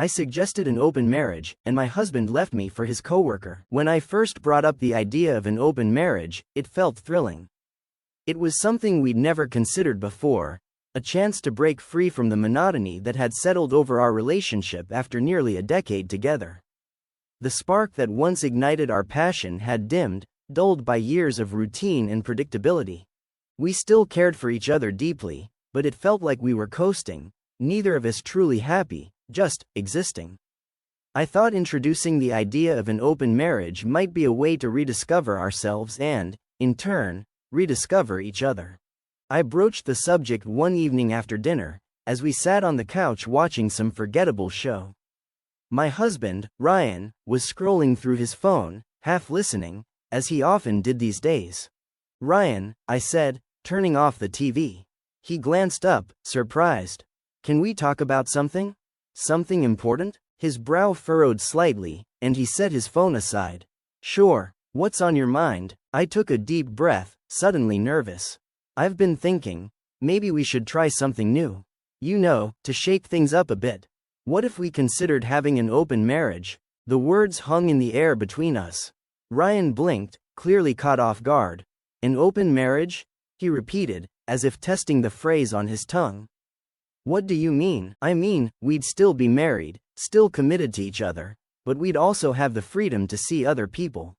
I suggested an open marriage, and my husband left me for his coworker. When I first brought up the idea of an open marriage, it felt thrilling. It was something we'd never considered before, a chance to break free from the monotony that had settled over our relationship after nearly a decade together. The spark that once ignited our passion had dimmed, dulled by years of routine and predictability. We still cared for each other deeply, but it felt like we were coasting, neither of us truly happy, just existing. I thought introducing the idea of an open marriage might be a way to rediscover ourselves and, in turn, rediscover each other. I broached the subject one evening after dinner, as we sat on the couch watching some forgettable show. My husband, Ryan, was scrolling through his phone, half listening, as he often did these days. "Ryan," I said, turning off the TV. He glanced up, surprised. "Can we talk about something? Something important?" His brow furrowed slightly, and he set his phone aside. "Sure, what's on your mind?" I took a deep breath, suddenly nervous. "I've been thinking, maybe we should try something new. You know, to shake things up a bit. What if we considered having an open marriage?" The words hung in the air between us. Ryan blinked, clearly caught off guard. "An open marriage?" he repeated, as if testing the phrase on his tongue. "What do you mean?" "I mean, we'd still be married, still committed to each other, but we'd also have the freedom to see other people.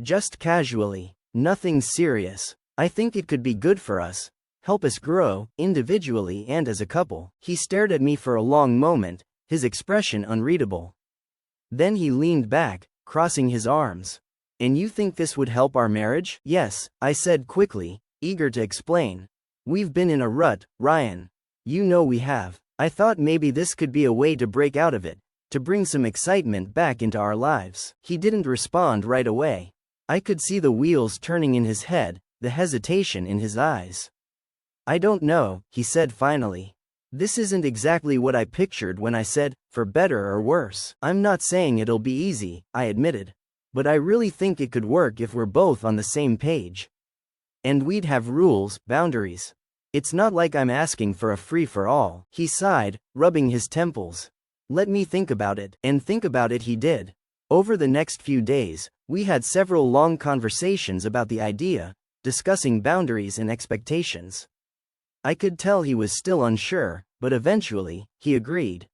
Just casually, nothing serious. I think it could be good for us, help us grow, individually and as a couple." He stared at me for a long moment, his expression unreadable. Then he leaned back, crossing his arms. "And you think this would help our marriage?" "Yes," I said quickly, eager to explain. "We've been in a rut, Ryan. You know we have. I thought maybe this could be a way to break out of it, to bring some excitement back into our lives." He didn't respond right away. I could see the wheels turning in his head, the hesitation in his eyes. "I don't know," he said finally. "This isn't exactly what I pictured when I said, for better or worse." "I'm not saying it'll be easy," I admitted. "But I really think it could work if we're both on the same page. And we'd have rules, boundaries. It's not like I'm asking for a free-for-all." He sighed, rubbing his temples. "Let me think about it." And think about it he did. Over the next few days, we had several long conversations about the idea, discussing boundaries and expectations. I could tell he was still unsure, but eventually, he agreed.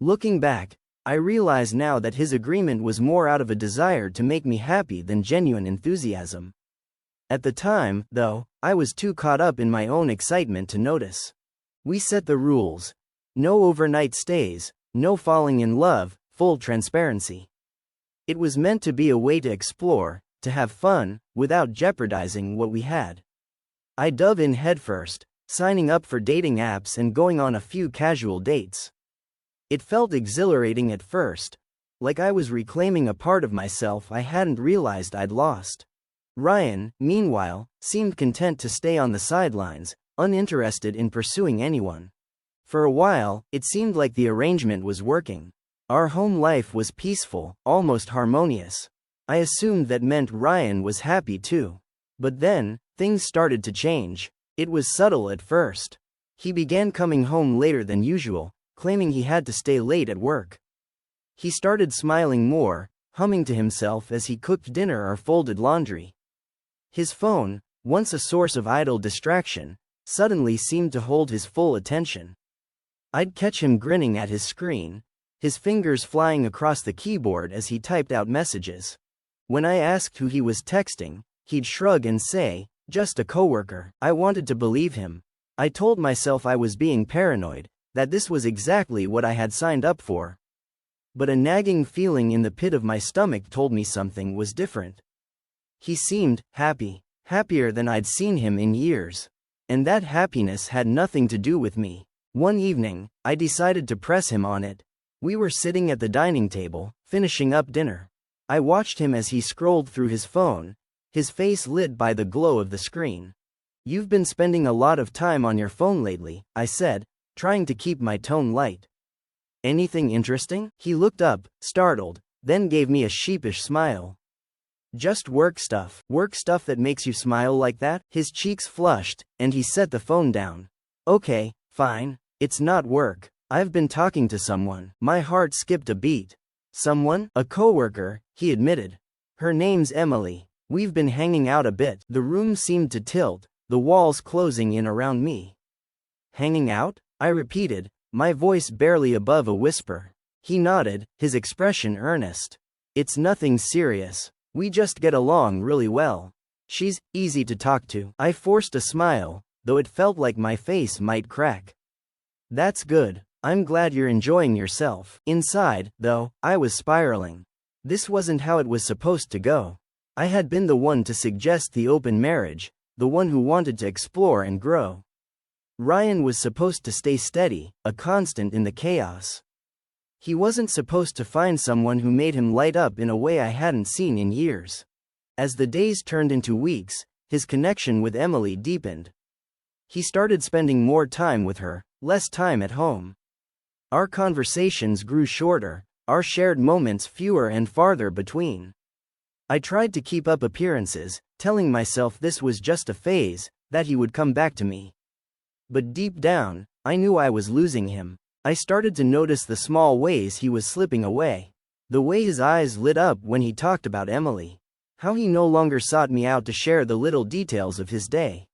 Looking back, I realize now that his agreement was more out of a desire to make me happy than genuine enthusiasm. At the time, though, I was too caught up in my own excitement to notice. We set the rules. No overnight stays, no falling in love, full transparency. It was meant to be a way to explore, to have fun, without jeopardizing what we had. I dove in headfirst, signing up for dating apps and going on a few casual dates. It felt exhilarating at first, like I was reclaiming a part of myself I hadn't realized I'd lost. Ryan, meanwhile, seemed content to stay on the sidelines, uninterested in pursuing anyone. For a while, it seemed like the arrangement was working. Our home life was peaceful, almost harmonious. I assumed that meant Ryan was happy too. But then, things started to change. It was subtle at first. He began coming home later than usual, claiming he had to stay late at work. He started smiling more, humming to himself as he cooked dinner or folded laundry. His phone, once a source of idle distraction, suddenly seemed to hold his full attention. I'd catch him grinning at his screen, his fingers flying across the keyboard as he typed out messages. When I asked who he was texting, he'd shrug and say, "Just a coworker." I wanted to believe him. I told myself I was being paranoid, that this was exactly what I had signed up for. But a nagging feeling in the pit of my stomach told me something was different. He seemed happy, happier than I'd seen him in years. And that happiness had nothing to do with me. One evening, I decided to press him on it. We were sitting at the dining table, finishing up dinner. I watched him as he scrolled through his phone, his face lit by the glow of the screen. "You've been spending a lot of time on your phone lately," I said, trying to keep my tone light. "Anything interesting?" He looked up, startled, then gave me a sheepish smile. "Just work stuff." "Work stuff that makes you smile like that?" His cheeks flushed, and he set the phone down. "Okay, fine, it's not work. I've been talking to someone. My heart skipped a beat. Someone? A coworker, he admitted. Her name's Emily. We've been hanging out a bit. The room seemed to tilt, the walls closing in around me. Hanging out? I repeated, my voice barely above a whisper. He nodded, his expression earnest. It's nothing serious. We just get along really well. She's easy to talk to. I forced a smile, though it felt like my face might crack. That's good. I'm glad you're enjoying yourself. Inside, though, I was spiraling. This wasn't how it was supposed to go. I had been the one to suggest the open marriage, the one who wanted to explore and grow. Ryan was supposed to stay steady, a constant in the chaos. He wasn't supposed to find someone who made him light up in a way I hadn't seen in years. As the days turned into weeks, his connection with Emily deepened. He started spending more time with her, less time at home. Our conversations grew shorter, our shared moments fewer and farther between. I tried to keep up appearances, telling myself this was just a phase, that he would come back to me. But deep down, I knew I was losing him. I started to notice the small ways he was slipping away. The way his eyes lit up when he talked about Emily. How he no longer sought me out to share the little details of his day.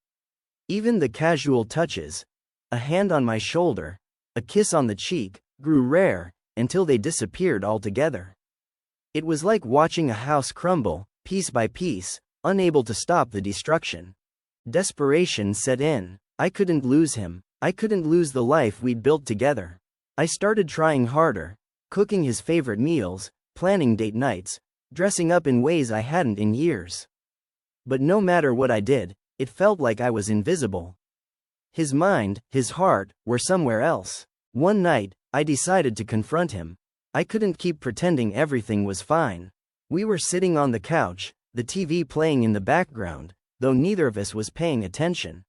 Even the casual touches, a hand on my shoulder, a kiss on the cheek, grew rare, until they disappeared altogether. It was like watching a house crumble, piece by piece, unable to stop the destruction. Desperation set in. I couldn't lose him. I couldn't lose the life we'd built together. I started trying harder, cooking his favorite meals, planning date nights, dressing up in ways I hadn't in years. But no matter what I did, it felt like I was invisible. His mind, his heart, were somewhere else. One night, I decided to confront him. I couldn't keep pretending everything was fine. We were sitting on the couch, the TV playing in the background, though neither of us was paying attention.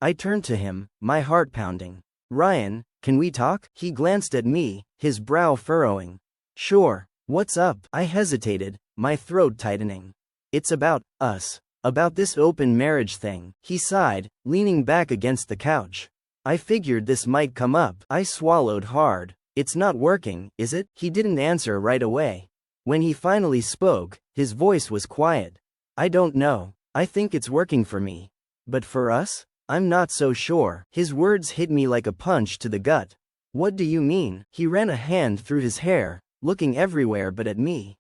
I turned to him, my heart pounding. Ryan, can we talk? He glanced at me, his brow furrowing. Sure, what's up? I hesitated, my throat tightening. It's about us. About this open marriage thing. He sighed, leaning back against the couch. I figured this might come up. I swallowed hard. It's not working, is it? He didn't answer right away. When he finally spoke, his voice was quiet. I don't know. I think it's working for me. But for us? I'm not so sure. His words hit me like a punch to the gut. What do you mean? He ran a hand through his hair, looking everywhere but at me.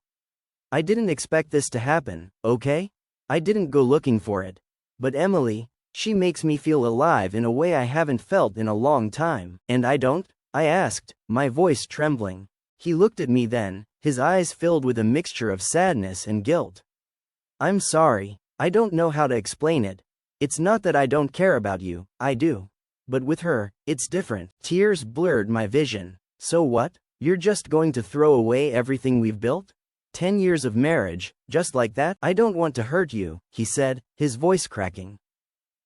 I didn't expect this to happen, okay? I didn't go looking for it. But Emily, she makes me feel alive in a way I haven't felt in a long time. And I don't? I asked, my voice trembling. He looked at me then, his eyes filled with a mixture of sadness and guilt. I'm sorry. I don't know how to explain it. It's not that I don't care about you, I do. But with her, it's different. Tears blurred my vision. So what? You're just going to throw away everything we've built? 10 years of marriage, just like that? I don't want to hurt you, he said, his voice cracking.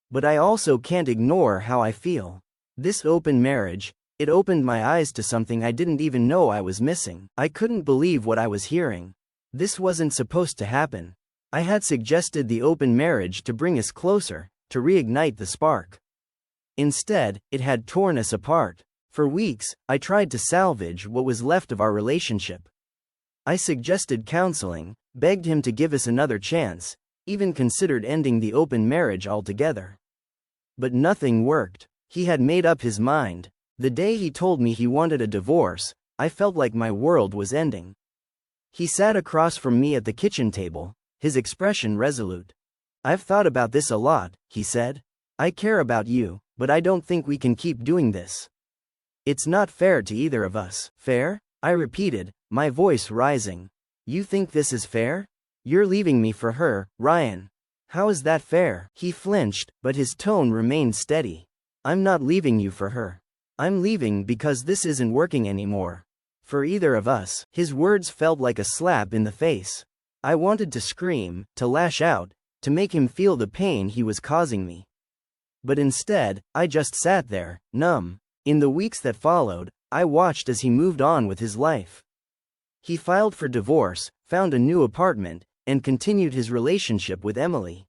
But I also can't ignore how I feel. This open marriage, it opened my eyes to something I didn't even know I was missing. I couldn't believe what I was hearing. This wasn't supposed to happen. I had suggested the open marriage to bring us closer, to reignite the spark. Instead, it had torn us apart. For weeks, I tried to salvage what was left of our relationship. I suggested counseling, begged him to give us another chance, even considered ending the open marriage altogether. But nothing worked. He had made up his mind. The day he told me he wanted a divorce, I felt like my world was ending. He sat across from me at the kitchen table, his expression resolute. I've thought about this a lot, he said. I care about you, but I don't think we can keep doing this. It's not fair to either of us. Fair? I repeated, my voice rising. You think this is fair? You're leaving me for her, Ryan. How is that fair? He flinched, but his tone remained steady. I'm not leaving you for her. I'm leaving because this isn't working anymore. For either of us. His words felt like a slap in the face. I wanted to scream, to lash out, to make him feel the pain he was causing me. But instead, I just sat there, numb. In the weeks that followed, I watched as he moved on with his life. He filed for divorce, found a new apartment, and continued his relationship with Emily.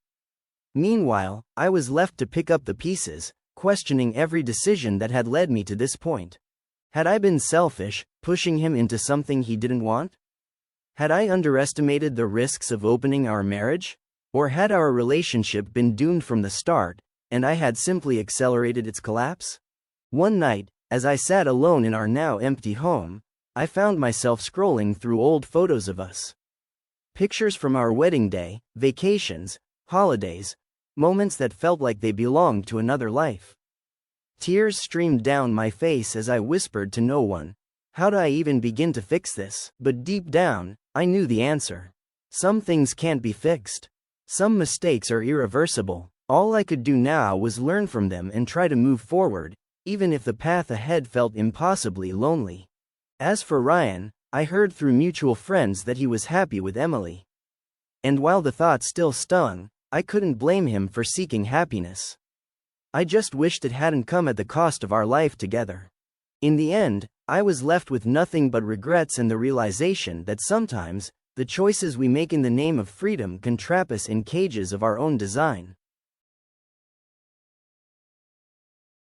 Meanwhile, I was left to pick up the pieces, questioning every decision that had led me to this point. Had I been selfish, pushing him into something he didn't want? Had I underestimated the risks of opening our marriage? Or had our relationship been doomed from the start, and I had simply accelerated its collapse? One night, as I sat alone in our now empty home, I found myself scrolling through old photos of us. Pictures from our wedding day, vacations, holidays, moments that felt like they belonged to another life. Tears streamed down my face as I whispered to no one, "How do I even begin to fix this?" But deep down, I knew the answer. Some things can't be fixed. Some mistakes are irreversible. All I could do now was learn from them and try to move forward, even if the path ahead felt impossibly lonely. As for Ryan, I heard through mutual friends that he was happy with Emily. And while the thought still stung, I couldn't blame him for seeking happiness. I just wished it hadn't come at the cost of our life together. In the end, I was left with nothing but regrets and the realization that sometimes, the choices we make in the name of freedom can trap us in cages of our own design.